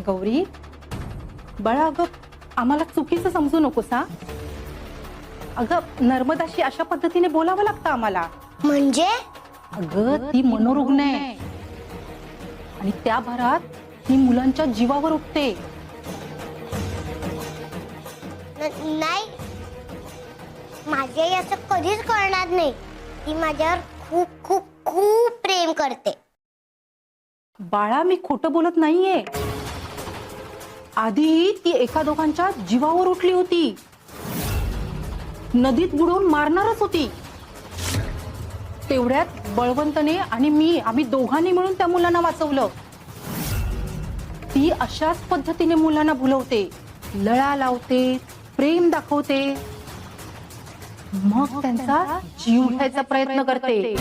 गौरी, बाळा, अगं आम्हाला चुकीचं समजू नकोस हा. अगं नर्मदाशी अशा पद्धतीने बोलावं लागतं आम्हाला. म्हणजे अगं ती मनोरुग्ण आहे आणि त्या भरात ती मुलांच्या जीवावर उठते. नाही, माझी आई असं कधीच करणार नाही. ती माझ्यावर खूप खूप खूप प्रेम करते. बाळा, मी खोटं बोलत नाहीये. आधी ती एका दोघांच्या जीवावर उठली होती. नदीत बुडवून मारणारच होती. तेवढ्यात बळवंतने आणि आम्ही दोघांनी मिळून त्या मुलांना वाचवलं. ती अशाच पद्धतीने मुलांना भुलवते, लळा लावते, प्रेम दाखवते, मग त्यांचा जीव घ्यायचा प्रयत्न करते.